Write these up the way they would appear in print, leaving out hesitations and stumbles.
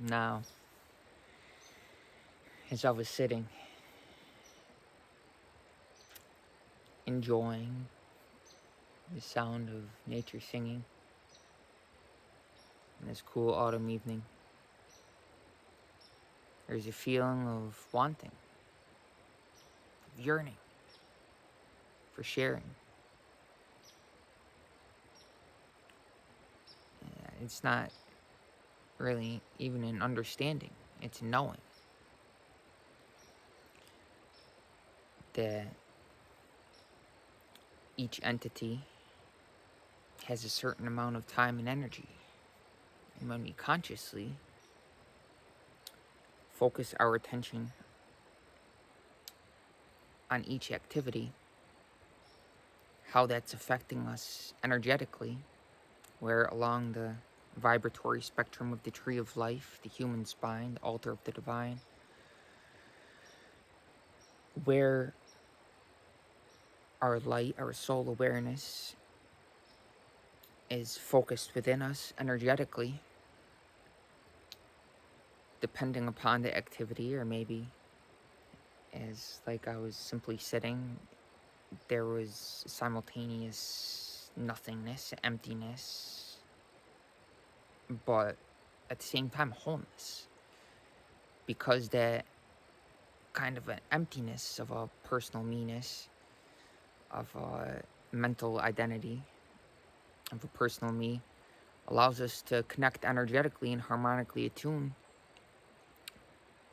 Now, as I was sitting, enjoying the sound of nature singing in this cool autumn evening, there's a feeling of wanting, of yearning for sharing. It's not really even an understanding, it's a knowing that each entity has a certain amount of time and energy. And when we consciously focus our attention on each activity, how that's affecting us energetically, where along the vibratory spectrum of the tree of life, the human spine, the altar of the divine, where our light, our soul awareness is focused within us energetically, depending upon the activity, or maybe as like I was simply sitting, there was simultaneous nothingness, emptiness, but at the same time wholeness, because that kind of an emptiness of a personal meanness, of a mental identity, of a personal me, allows us to connect energetically and harmonically attune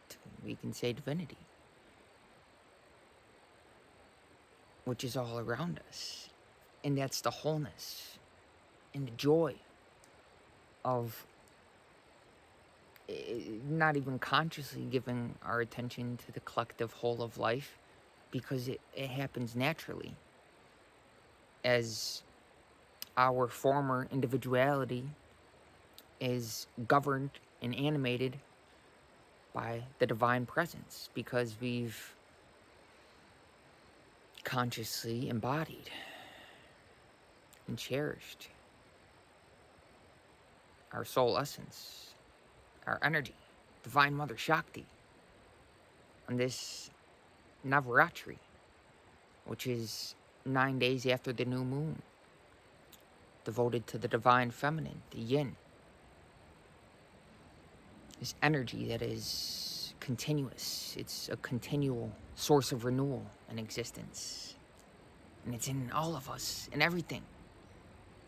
to, we can say, divinity, which is all around us. And that's the wholeness and the joy of not even consciously giving our attention to the collective whole of life, because it happens naturally as our former individuality is governed and animated by the divine presence, because we've consciously embodied and cherished our soul essence, our energy, Divine Mother Shakti, on this Navaratri, which is 9 days after the new moon, devoted to the divine feminine, the yin. This energy that is continuous. It's a continual source of renewal and existence. And it's in all of us, in everything,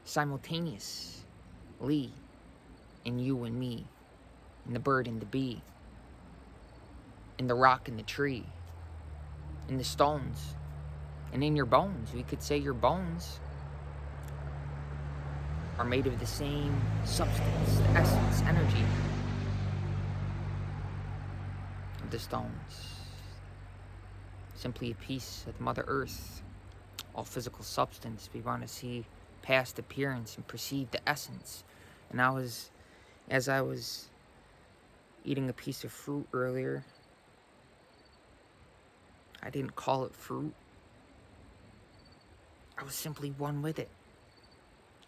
simultaneously, in you and me, in the bird and the bee, in the rock and the tree, in the stones, and in your bones. We could say your bones are made of the same substance, the essence, energy of the stones. Simply a piece of Mother Earth, all physical substance. We want to see past appearance and perceive the essence. And as I was eating a piece of fruit earlier, I didn't call it fruit. I was simply one with it.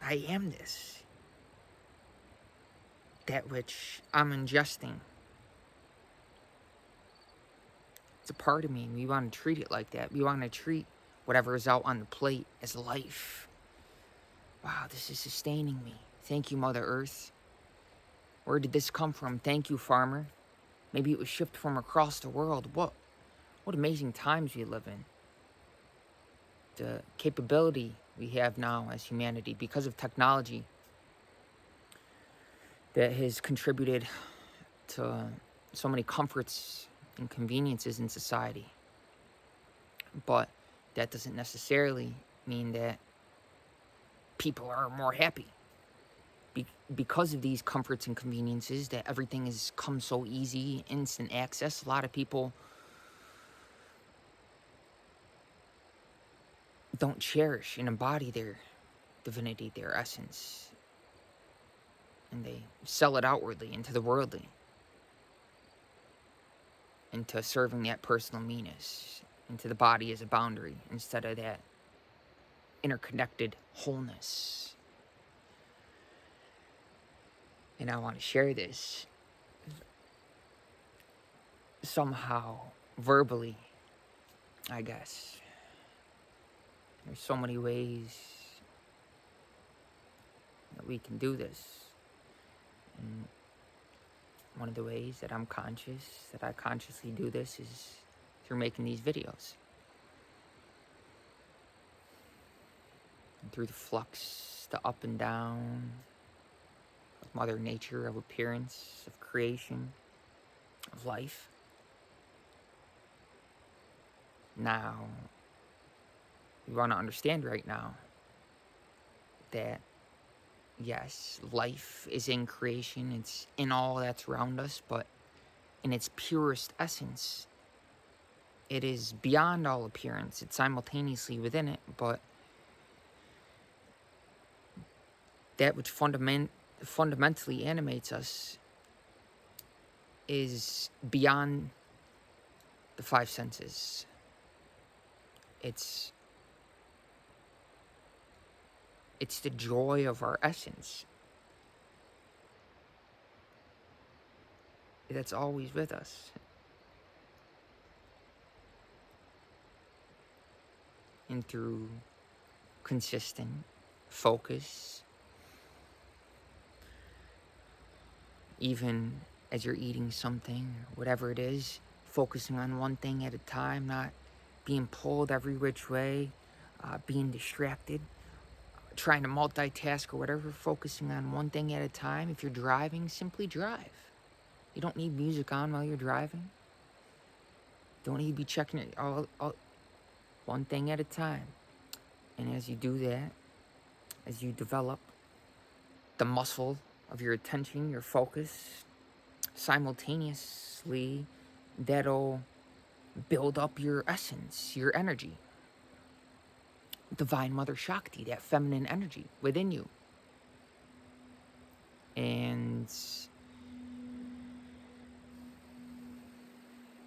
I am this. That which I'm ingesting. It's a part of me, and we want to treat it like that. We want to treat whatever is out on the plate as life. Wow, this is sustaining me. Thank you, Mother Earth. Where did this come from? Thank you, farmer. Maybe it was shipped from across the world. What amazing times we live in. The capability we have now as humanity because of technology that has contributed to so many comforts and conveniences in society. But that doesn't necessarily mean that people are more happy. Because of these comforts and conveniences, that everything has come so easy, instant access, a lot of people don't cherish and embody their divinity, their essence, and they sell it outwardly into the worldly, into serving that personal meanness, into the body as a boundary, instead of that interconnected wholeness. And I want to share this. somehow, verbally, I guess. There's so many ways that we can do this. And one of the ways that I consciously do this is through making these videos. And through the flux, the up and down of Mother Nature, of appearance, of creation, of life. Now, we want to understand right now that yes, life is in creation, it's in all that's around us, but in its purest essence, it is beyond all appearance. It's simultaneously within it, but that which fundamentally animates us is beyond the five senses. It's the joy of our essence that's always with us. And through consistent focus, even as you're eating something, whatever it is, focusing on one thing at a time, not being pulled every which way, being distracted, trying to multitask or whatever, focusing on one thing at a time. If you're driving, simply drive. You don't need music on while you're driving. Don't need to be checking it all one thing at a time. And as you do that, as you develop the muscle of your attention, your focus, simultaneously, that'll build up your essence, your energy. Divine Mother Shakti, that feminine energy within you. And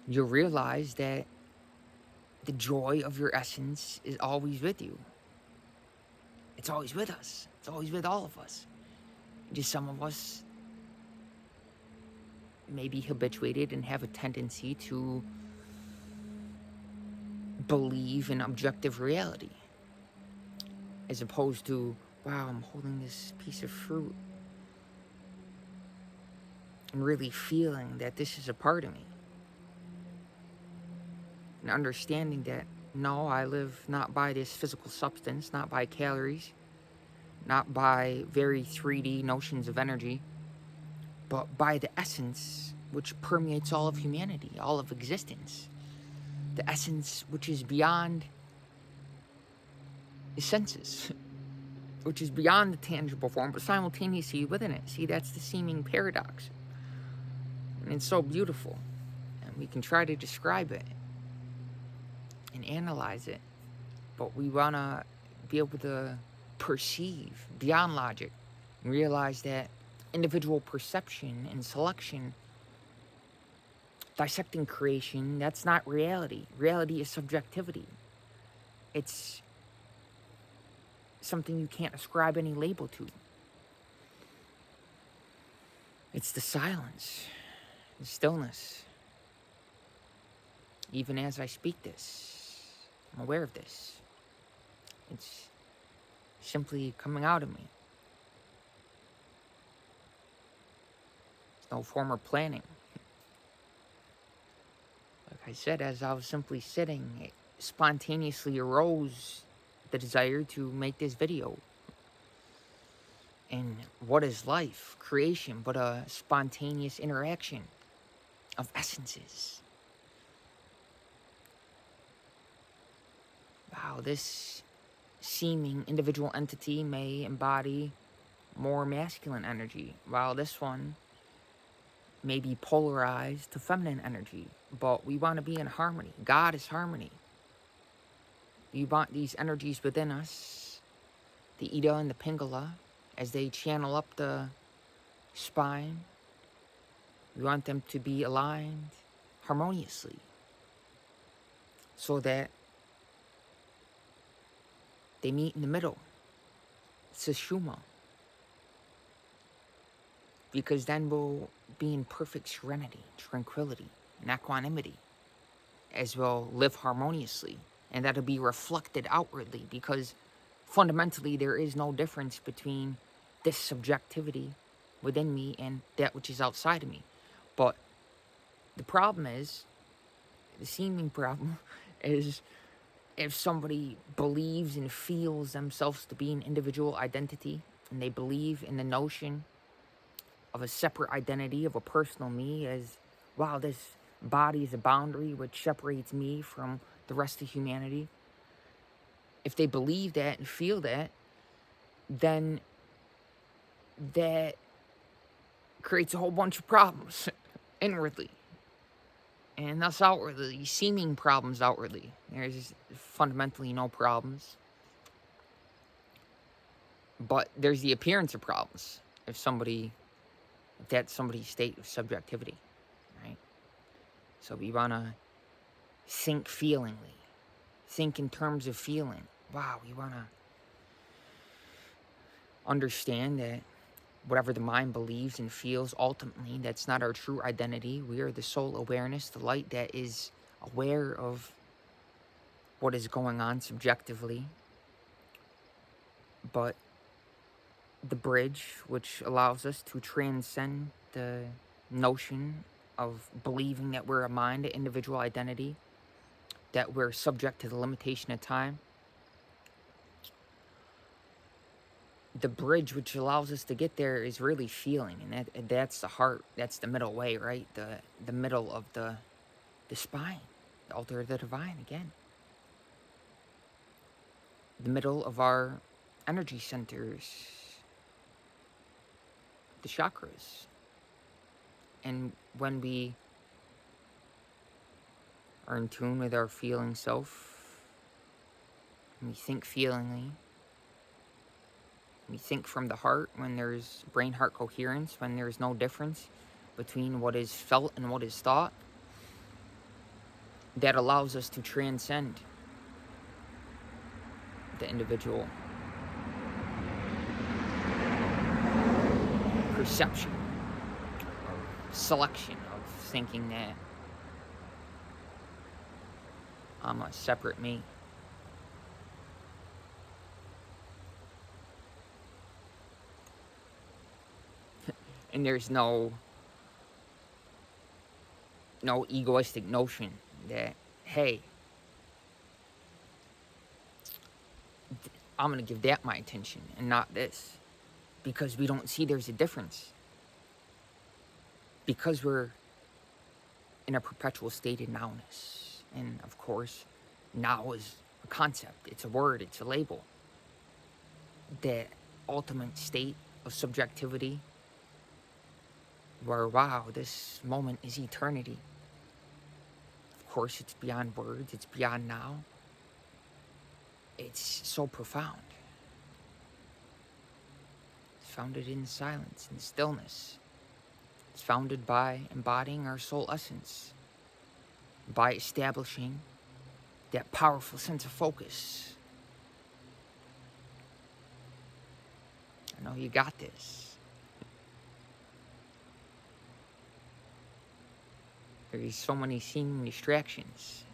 you'll realize that the joy of your essence is always with you. It's always with us. It's always with all of us. Just some of us may be habituated and have a tendency to believe in objective reality, as opposed to, wow, I'm holding this piece of fruit and really feeling that this is a part of me. And understanding that, no, I live not by this physical substance, not by calories, not by very 3D notions of energy, but by the essence which permeates all of humanity, all of existence. The essence which is beyond the senses, which is beyond the tangible form, but simultaneously within it. See, that's the seeming paradox. And it's so beautiful. And we can try to describe it and analyze it, but we want to be able to perceive beyond logic and realize that individual perception and selection, dissecting creation, that's not reality. Reality is subjectivity. It's something you can't ascribe any label to. It's the silence, the stillness. Even as I speak this, I'm aware of this. It's simply coming out of me. There's no form or planning. Like I said, as I was simply sitting, it spontaneously arose the desire to make this video. And what is life, creation, but a spontaneous interaction of essences? Wow, this seeming individual entity may embody more masculine energy, while this one may be polarized to feminine energy. But we want to be in harmony. God is harmony. We want these energies within us, the Ida and the Pingala, as they channel up the spine. We want them to be aligned harmoniously so that they meet in the middle. Sushuma. Because then we'll be in perfect serenity, tranquility, and equanimity, as we'll live harmoniously, and that'll be reflected outwardly, because fundamentally there is no difference between this subjectivity within me and that which is outside of me. But the problem is, the seeming problem is, if somebody believes and feels themselves to be an individual identity, and they believe in the notion of a separate identity, of a personal me, as, wow, this body is a boundary which separates me from the rest of humanity. If they believe that and feel that, then that creates a whole bunch of problems inwardly, and thus outwardly, seeming problems outwardly. There's fundamentally no problems, but there's the appearance of problems if that's somebody's state of subjectivity, right? So we want to think feelingly, think in terms of feeling. Wow, we want to understand that whatever the mind believes and feels, ultimately, that's not our true identity. We are the soul awareness, the light that is aware of what is going on subjectively. But the bridge, which allows us to transcend the notion of believing that we're a mind, an individual identity, that we're subject to the limitation of time. The bridge which allows us to get there is really feeling, and that's the heart. That's the middle way, right? The middle of the spine, the altar of the divine. Again, the middle of our energy centers, the chakras. And when we are in tune with our feeling self, and we think feelingly, we think from the heart, when there's brain-heart coherence, when there's no difference between what is felt and what is thought, that allows us to transcend the individual perception or selection of thinking that I'm a separate me. And there's no egoistic notion that, hey, I'm going to give that my attention and not this, because we don't see there's a difference. Because we're in a perpetual state of nowness. And of course, now is a concept, it's a word, it's a label. That ultimate state of subjectivity, where, wow, this moment is eternity. Of course, it's beyond words, it's beyond now. It's so profound. It's founded in silence and stillness. It's founded by embodying our soul essence, by establishing that powerful sense of focus. I know you got this. There's so many seeming distractions.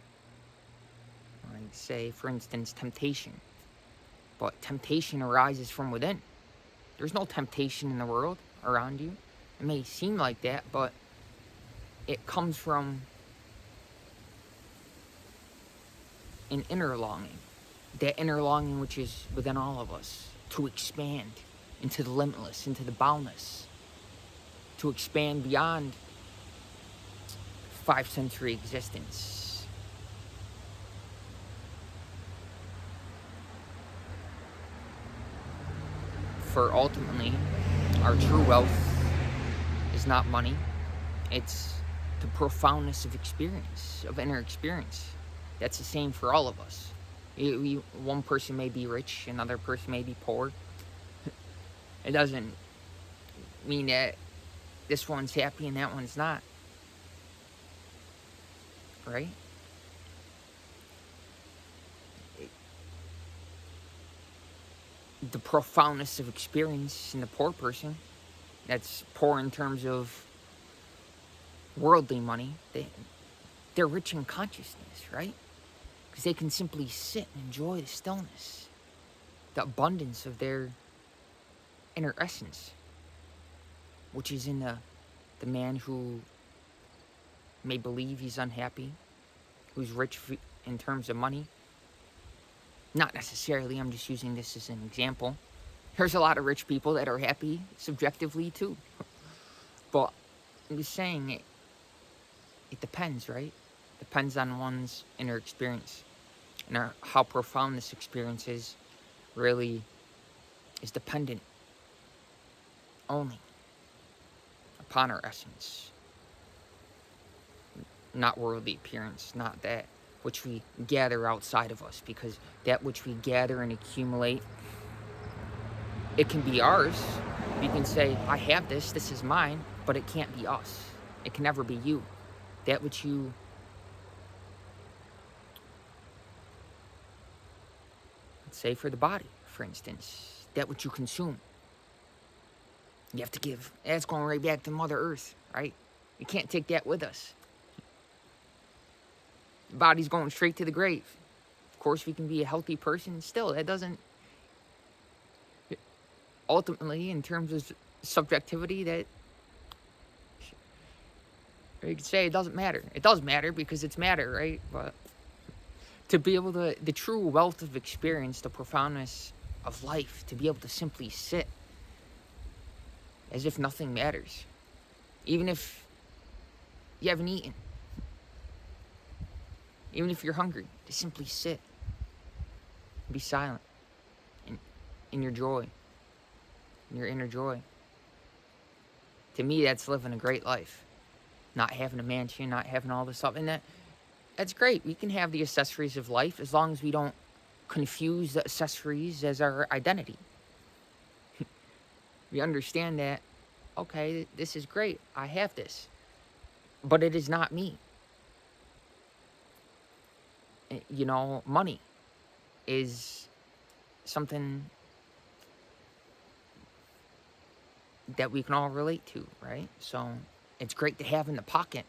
Like, say, for instance, temptation. But temptation arises from within. There's no temptation in the world around you. It may seem like that, but it comes from an inner longing. That inner longing which is within all of us, to expand into the limitless, into the boundless, to expand beyond 5 sensory existence. For ultimately, our true wealth is not money, it's the profoundness of experience, of inner experience. That's the same for all of us. One person may be rich, another person may be poor. It doesn't mean that this one's happy and that one's not. Right? The profoundness of experience in the poor person, that's poor in terms of worldly money. they're rich in consciousness, right? Because they can simply sit and enjoy the stillness, the abundance of their inner essence, which is in the man who may believe he's unhappy, who's rich in terms of money. Not necessarily, I'm just using this as an example. There's a lot of rich people that are happy subjectively too. But I'm just saying it depends, right? Depends on one's inner experience and how profound this experience is. Really is dependent only upon our essence, not worldly appearance, not that which we gather outside of us, because that which we gather and accumulate, it can be ours. You can say, I have this, this is mine, but it can't be us. It can never be you. That which you let's say for the body, for instance, that which you consume, you have to give. That's going right back to Mother Earth, right? We can't take that with us. The body's going straight to the grave. Of course, we can be a healthy person. Still, that doesn't... Ultimately, in terms of subjectivity, that... You could say it doesn't matter. It does matter because it's matter, right? But to be able to... The true wealth of experience, the profoundness of life, to be able to simply sit as if nothing matters. Even if you haven't eaten. Even if you're hungry, to simply sit. Be silent. In your joy. In your inner joy. To me, that's living a great life. Not having a mansion, not having all this stuff. And that's great. We can have the accessories of life as long as we don't confuse the accessories as our identity. We understand that, okay, this is great. I have this. But it is not me. You know, money is something that we can all relate to, right? So it's great to have in the pocket.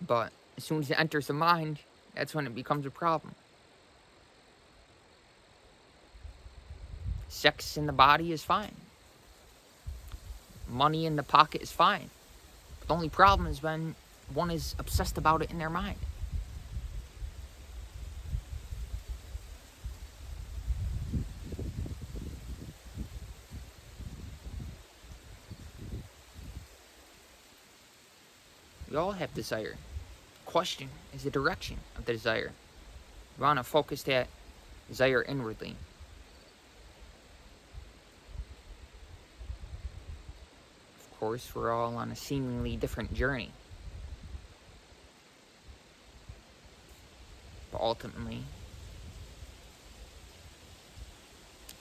But as soon as it enters the mind, that's when it becomes a problem. Sex in the body is fine. Money in the pocket is fine. But the only problem is when one is obsessed about it in their mind. We all have desire. The question is the direction of the desire. We want to focus that desire inwardly. Of course, we're all on a seemingly different journey. But ultimately,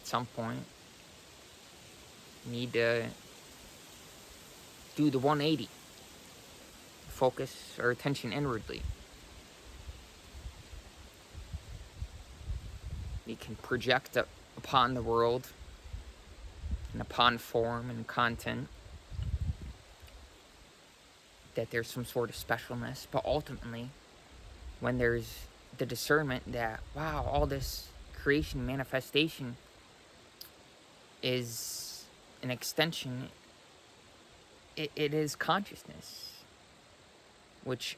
at some point, you need to do the 180. Focus our attention inwardly. We can project upon the world and upon form and content that there's some sort of specialness, but ultimately, when there's the discernment that, wow, all this creation manifestation is an extension, it is consciousness, which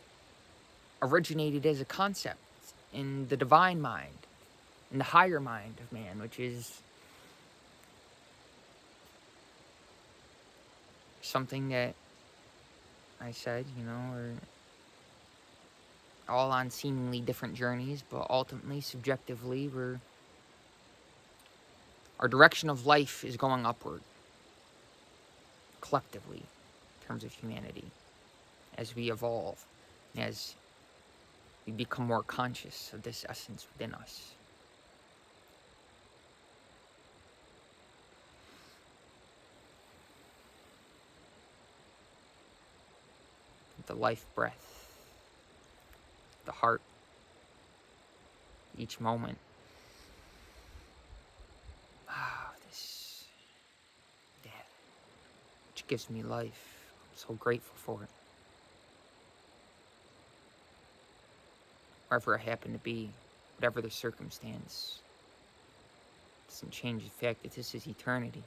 originated as a concept in the divine mind, in the higher mind of man, which is something that I said, you know, we're all on seemingly different journeys, but ultimately, subjectively, our direction of life is going upward, collectively, in terms of humanity, as we evolve, and as we become more conscious of this essence within us. The life breath, the heart, each moment. That which gives me life. I'm so grateful for it. wherever I happen to be, whatever the circumstance, doesn't change the fact that this is eternity.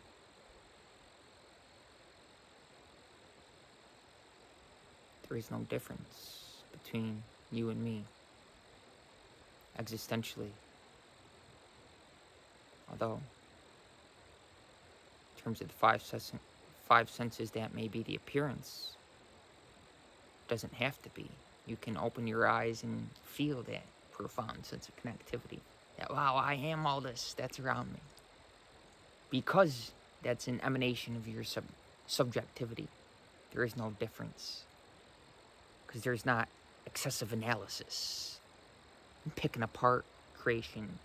There is no difference between you and me, existentially. Although, in terms of the five senses, that may be the appearance. It doesn't have to be. You can open your eyes and feel that profound sense of connectivity. That, wow, I am all this that's around me. Because that's an emanation of your subjectivity. There is no difference. Because there's not excessive analysis. Picking apart creation.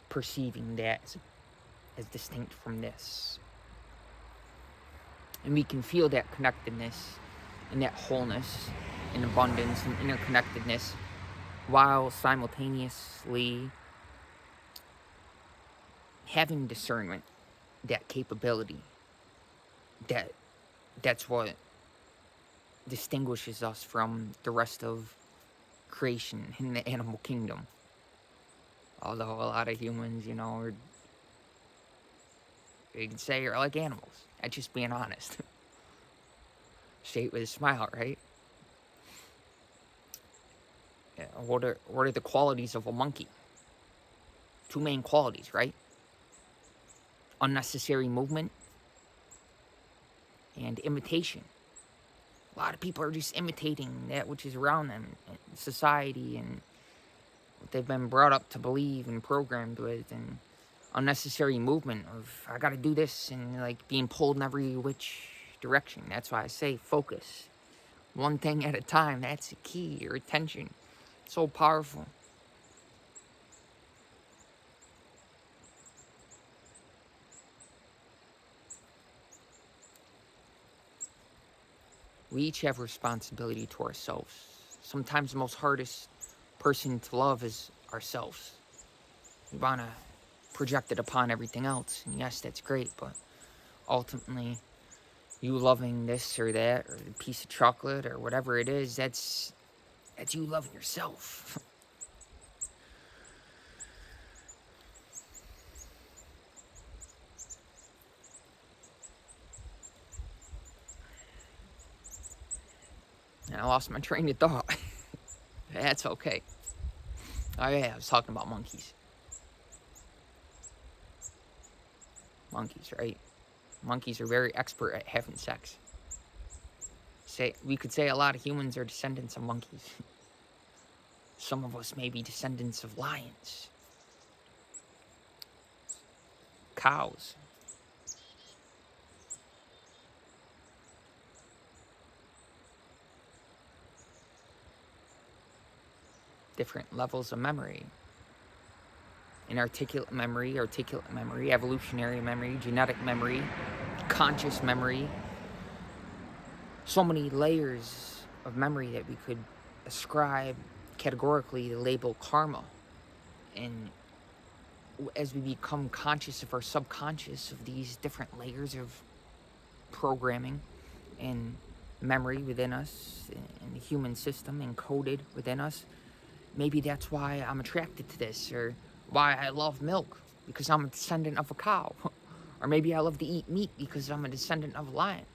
Perceiving that as distinct from this. And we can feel that connectedness and that wholeness and abundance and interconnectedness while simultaneously having discernment, that capability. That's what distinguishes us from the rest of creation in the animal kingdom. Although a lot of humans, you can say are like animals. That's just being honest. Say it with a smile, right? Yeah, what are the qualities of a monkey? Two main qualities, right? Unnecessary movement and imitation. A lot of people are just imitating that which is around them, society, and what they've been brought up to believe and programmed with, and unnecessary movement of, I gotta do this, and like being pulled in every which direction. That's why I say focus. One thing at a time, that's the key. Your attention. So powerful. We each have responsibility to ourselves. Sometimes the most hardest person to love is ourselves. We want to project it upon everything else. And yes, that's great, but ultimately, you loving this or that, or a piece of chocolate, or whatever it is, that's you loving yourself. And I lost my train of thought. That's okay. Oh yeah, I was talking about monkeys. Monkeys, right? Monkeys are very expert at having sex. We could say a lot of humans are descendants of monkeys. Some of us may be descendants of lions. Cows. Different levels of memory. Inarticulate memory, articulate memory, evolutionary memory, genetic memory, conscious memory. So many layers of memory that we could ascribe categorically to label karma. And as we become conscious of our subconscious, of these different layers of programming and memory within us, in the human system encoded within us, maybe that's why I'm attracted to this, or why I love milk, because I'm a descendant of a cow. Or maybe I love to eat meat because I'm a descendant of a lion.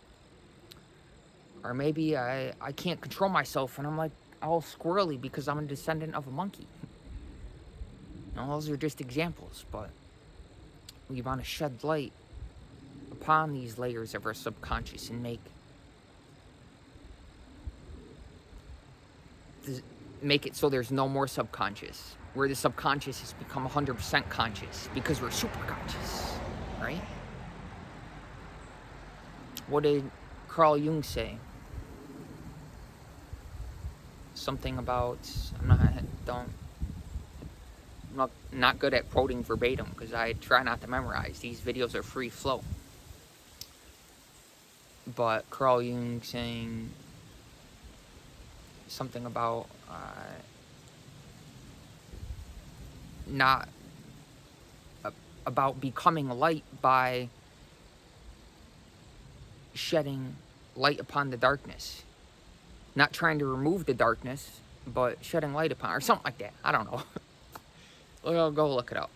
Or maybe I can't control myself and I'm like all squirrely because I'm a descendant of a monkey. Now, those are just examples, but we want to shed light upon these layers of our subconscious and make it so there's no more subconscious, where the subconscious has become 100% conscious because we're super conscious, right? What did Carl Jung say? Something about, I'm not good at quoting verbatim because I try not to memorize. These videos are free flow. But Carl Jung saying something about about becoming light by shedding light upon the darkness. Not trying to remove the darkness, but shedding light upon, or something like that. I don't know. I'll go look it up.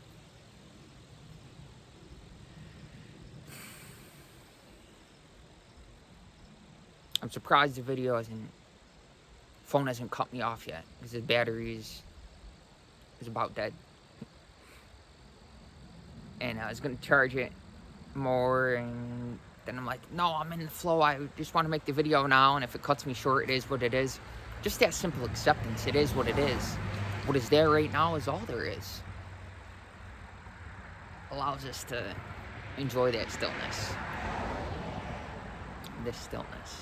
I'm surprised the phone hasn't cut me off yet, because the battery is about dead. And I was gonna charge it more, and then I'm like, no, I'm in the flow. I just want to make the video now, and if it cuts me short, it is what it is. Just that simple acceptance. It is what it is. What is there right now is all there is. Allows us to enjoy that stillness. This stillness.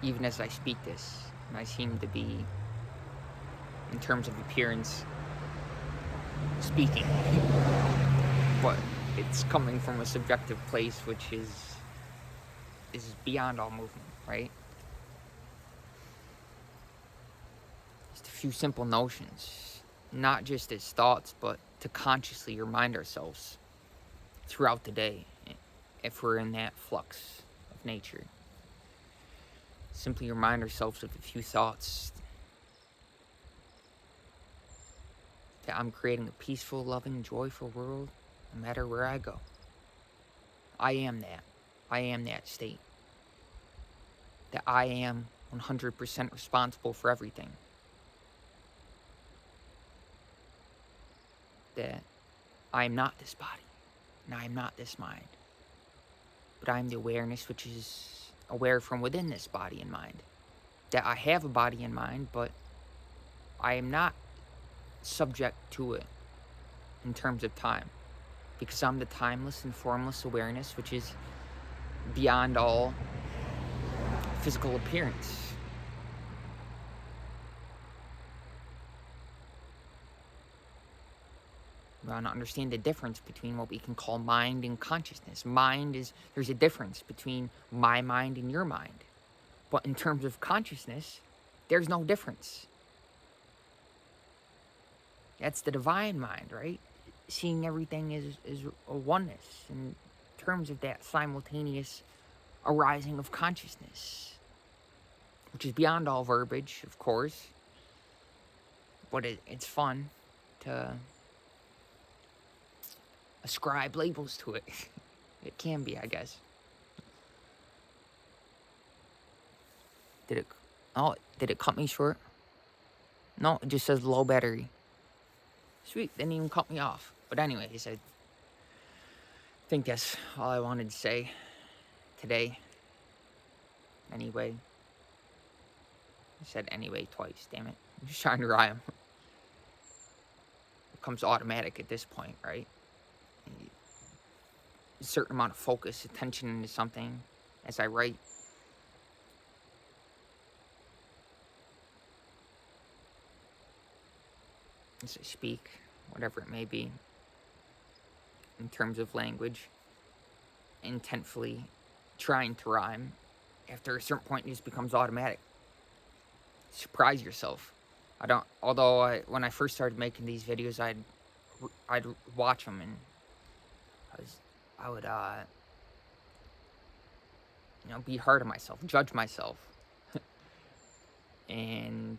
Even as I speak this, and I seem to be, in terms of appearance, speaking. But it's coming from a subjective place, which is beyond all movement, right? Just a few simple notions, not just as thoughts, but to consciously remind ourselves throughout the day, if we're in that flux of nature. Simply remind ourselves of a few thoughts that I'm creating a peaceful, loving, joyful world no matter where I go. I am that. I am that state. That I am 100% responsible for everything. That I am not this body, and I am not this mind. But I am the awareness which is aware from within this body and mind. That I have a body and mind, but I am not subject to it in terms of time. Because I'm the timeless and formless awareness which is beyond all physical appearance. We want to understand the difference between what we can call mind and consciousness. There's a difference between my mind and your mind. But in terms of consciousness, there's no difference. That's the divine mind, right? Seeing everything as a oneness in terms of that simultaneous arising of consciousness, which is beyond all verbiage, of course. But it's fun to ascribe labels to it. It can be, I guess. Did it cut me short? No, it just says low battery. Sweet, didn't even cut me off. But anyways, I think that's all I wanted to say today. Anyway. I said anyway twice, damn it. I'm just trying to rhyme. It comes automatic at this point, right? A certain amount of focus, attention into something as I write. As I speak, whatever it may be, in terms of language, intentfully trying to rhyme. After a certain point, it just becomes automatic. Surprise yourself. When I first started making these videos, I'd watch them, and I would be hard on myself, judge myself, and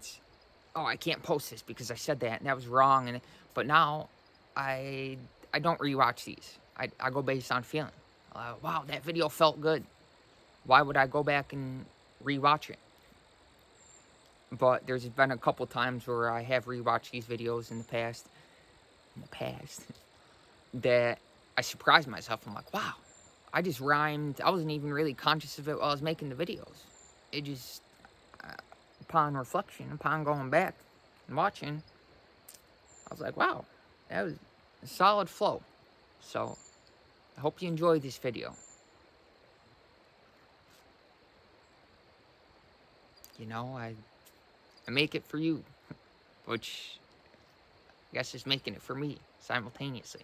I can't post this because I said that and that was wrong. But now I don't rewatch these. I go based on feeling. Wow, that video felt good. Why would I go back and rewatch it? But there's been a couple times where I have rewatched these videos in the past, that I surprised myself. I'm like, wow, I just rhymed. I wasn't even really conscious of it while I was making the videos. It just, upon reflection, upon going back and watching, I was like, wow, that was a solid flow. So, I hope you enjoyed this video. I make it for you, which I guess is making it for me simultaneously.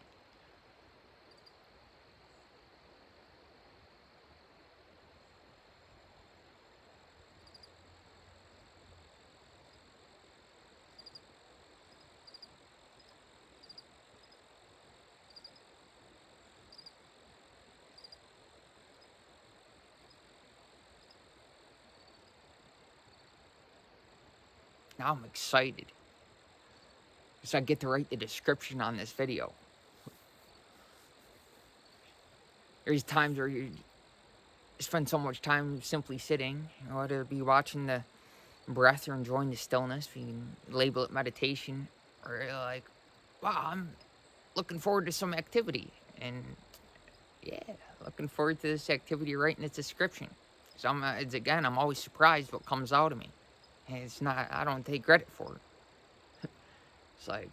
now I'm excited. So I get to write the description on this video. There's times where you spend so much time simply sitting, whether it be watching the breath or enjoying the stillness. You can label it meditation, or like, wow, I'm looking forward to some activity. And yeah, looking forward to this activity writing its description. So I'm always surprised what comes out of me. And it's not, I don't take credit for it. It's like,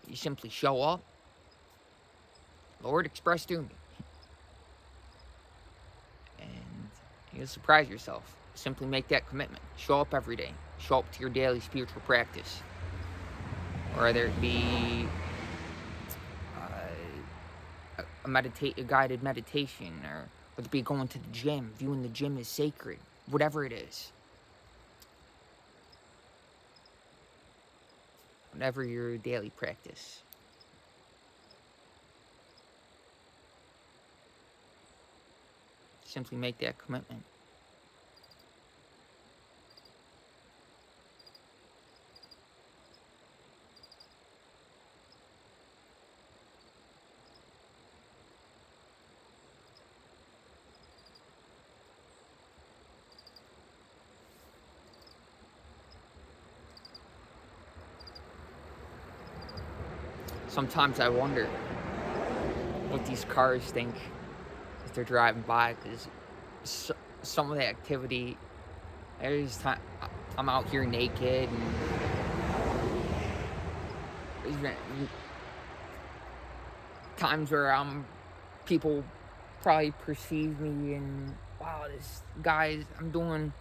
you simply show up. Lord, express to me. And you'll surprise yourself. Simply make that commitment. Show up every day. Show up to your daily spiritual practice. Whether it be a guided meditation, or whether it be going to the gym, viewing the gym as sacred, whatever it is. Whatever your daily practice. Simply make that commitment. Sometimes I wonder what these cars think as they're driving by, because some of the activity, there's time I'm out here naked, and there's been times where people probably perceive me and, wow, this guy's, I'm doing,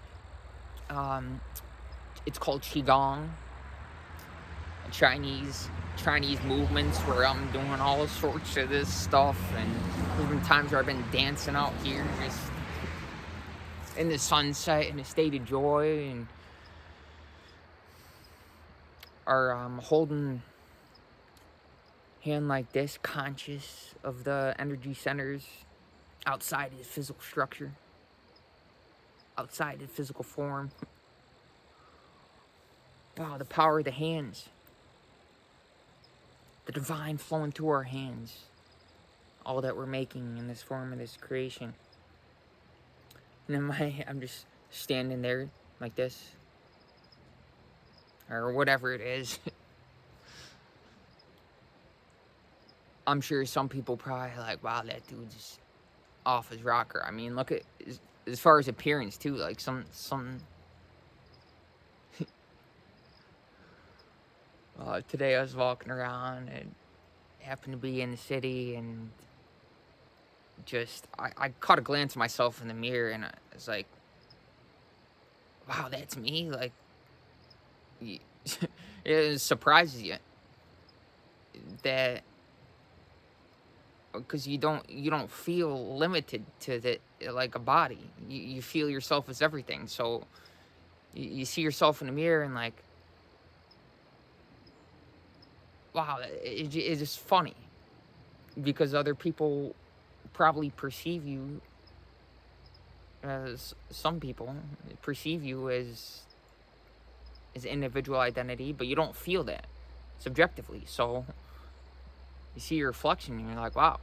it's called Qigong, Chinese movements, where I'm doing all sorts of this stuff. And there's been times where I've been dancing out here just in the sunset in a state of joy, and or holding hand like this, conscious of the energy centers outside his physical structure, outside his physical form. Wow, the power of the hands. The divine flowing through our hands. All that we're making in this form of this creation. And then I'm just standing there like this. Or whatever it is. I'm sure some people probably like, wow, that dude's off his rocker. I mean, look at, as far as appearance too, like some today I was walking around and happened to be in the city, and just I caught a glance of myself in the mirror, and I was like, wow, that's me. Like, it surprises you that, because you don't feel limited to the, like, a body. You feel yourself as everything. So you see yourself in the mirror and like, wow, it's just funny, because other people probably perceive you as, some people perceive you as individual identity, but you don't feel that subjectively. So you see your reflection and you're like, wow,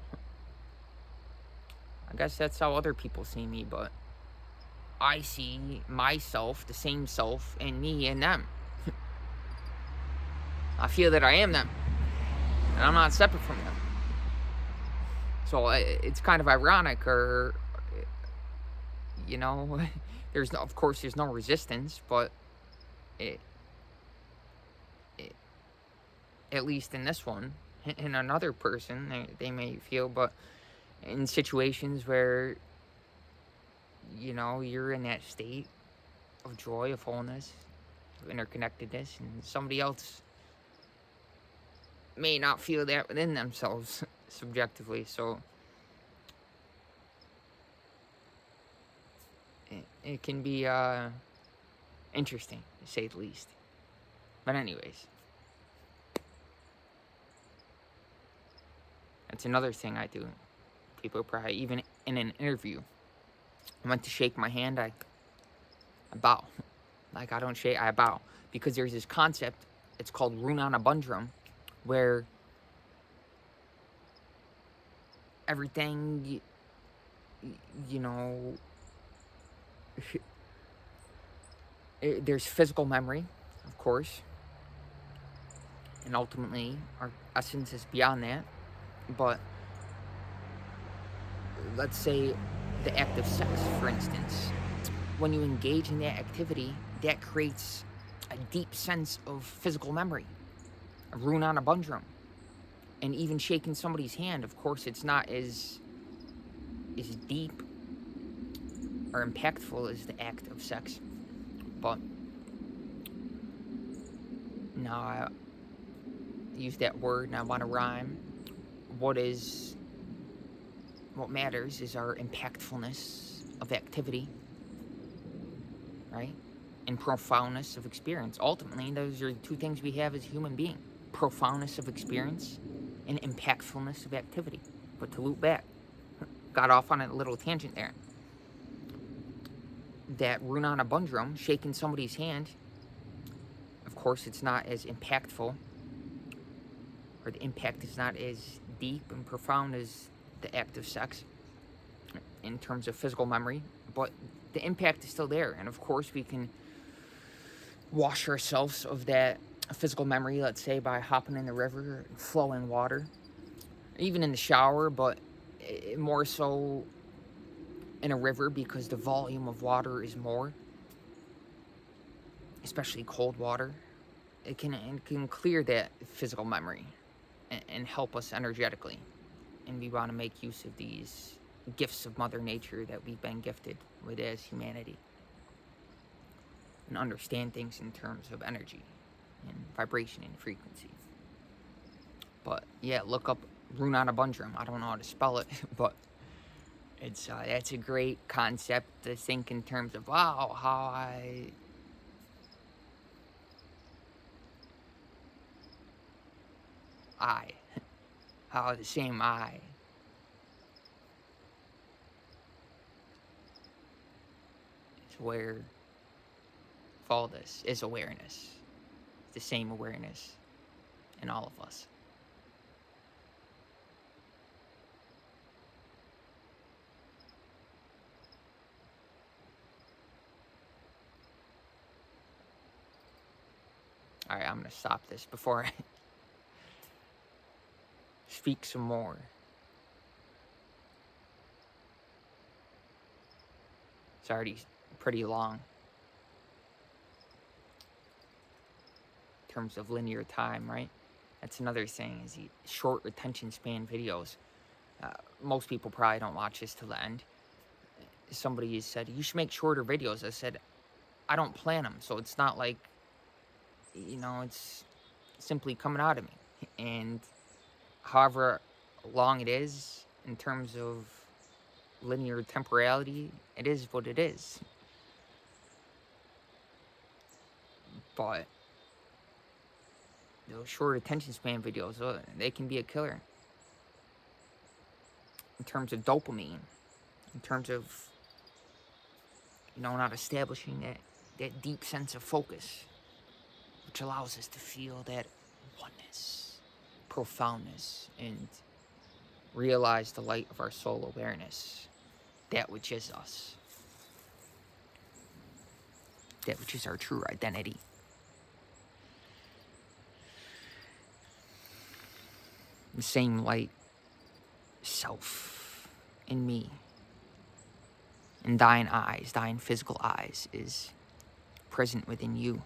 I guess that's how other people see me, but I see myself, the same self, in me and them. I feel that I am them, and I'm not separate from them. So it's kind of ironic, or, you know, of course there's no resistance, but at least in this one, in another person, they may feel, but in situations where, you know, you're in that state of joy, of wholeness, of interconnectedness, and somebody else may not feel that within themselves subjectively. So it can be interesting, to say the least. But anyways, that's another thing I do. People probably, even in an interview, I went to shake my hand, I bow. Like, I don't shake, I bow. Because there's this concept, it's called Runana Bundrum, where everything, you know, there's physical memory, of course, and ultimately our essence is beyond that. But let's say the act of sex, for instance, when you engage in that activity, that creates a deep sense of physical memory, a Runana Bundrum. And even shaking somebody's hand, of course, it's not as deep or impactful as the act of sex. But now I use that word and I want to rhyme. What matters is our impactfulness of activity, right? And profoundness of experience. Ultimately, those are two things we have as human beings: profoundness of experience and impactfulness of activity. But to loop back, got off on a little tangent there. That Runana Bundrum, shaking somebody's hand, of course, it's not as impactful, or the impact is not as deep and profound as the act of sex in terms of physical memory, but the impact is still there. And of course, we can wash ourselves of that physical memory, let's say, by hopping in the river, flowing water, even in the shower, but more so in a river because the volume of water is more, especially cold water. It can clear that physical memory and help us energetically. And we want to make use of these gifts of Mother Nature that we've been gifted with as humanity, and understand things in terms of energy and vibration and frequency. But yeah, look up Runana Bundrum. I don't know how to spell it, but it's that's a great concept to think in terms of, wow, how the same I is aware of all this, is awareness. It's the same awareness in all of us. All right, I'm going to stop this before I speak some more. It's already pretty long in terms of linear time, right? That's another thing, is the short attention span videos. Most people probably don't watch this till the end. Somebody said, you should make shorter videos. I said, I don't plan them, so it's not like, it's simply coming out of me. And however long it is in terms of linear temporality, it is what it is. But those short attention span videos, they can be a killer in terms of dopamine, in terms of not establishing that deep sense of focus, which allows us to feel that oneness, profoundness, and realize the light of our soul awareness, that which is us, that which is our true identity. The same light, self, in me, in thine eyes, thine physical eyes, is present within you.